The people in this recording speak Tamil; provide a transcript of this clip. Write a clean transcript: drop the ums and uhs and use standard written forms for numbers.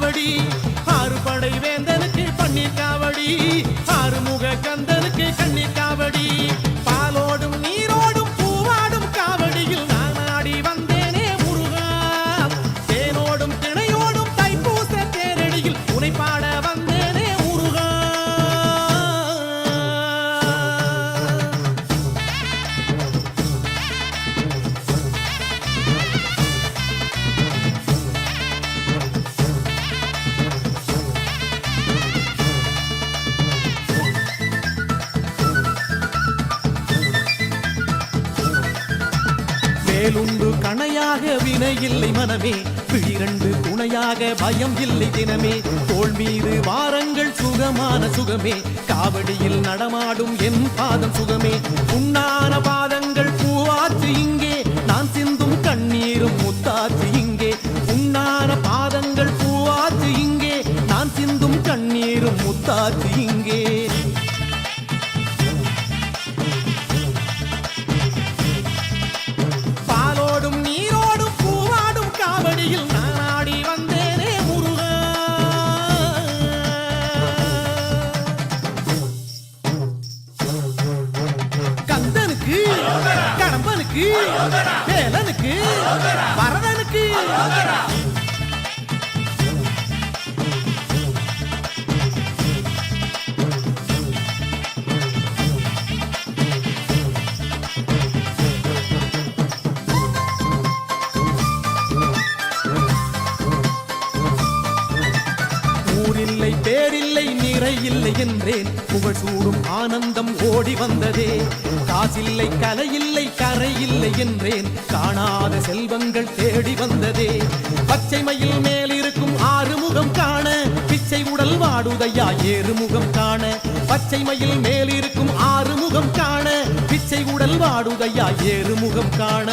காவடி ஆறுபடை வேந்தனுக்கு பன்னீர் காவடி ஆறுமுக கந்தனுக்கு கண்ணீர் காவடி பாலோடும் நீரோடும் பூவாடும் காவடியில் நான் ஆடி வந்தேனே முருகா தேனோடும் திணையோடும் தைப்பூச தேரடியில் உனை பாட வந்தேனே முருகா வேலுண்டு கணையாக வினை இல்லை மனமே பிழிரண்டு துணையாக பயம் இல்லை தினமே தோள் மீது வாரங்கள் சுகமான சுகமே காவடியில் நடமாடும் என் பாதம் சுகமே உண்ணான பாதங்கள் பூவாற்று இங்கே நான் சிந்தும் கண்ணீரும் முத்தாற்று இங்கே உண்ணான பாதங்கள் பூவாற்று இங்கே நான் சிந்தும் கண்ணீரும் முத்தாற்று இங்கே நான் ஆடி வந்தேனே முருகா கந்தனுக்கு கடம்பனுக்கு வேலனுக்கு வரதனுக்கு ஊரில்லை பேரில்லை நிறை இல்லை என்றேன் புகழ் சூடும் ஆனந்தம் ஓடி வந்ததே காசில்லை கலை இல்லை கரை இல்லை என்றேன் காணாத செல்வங்கள் தேடி வந்ததே பச்சை மயில் மேல் இருக்கும் ஆறுமுகம் காண பிச்சை உடல் வாடுதையா ஏறுமுகம் காண பச்சை மயில் மேல் இருக்கும் ஆறுமுகம் காண பிச்சை உடல் வாடுதையா ஏறுமுகம் காண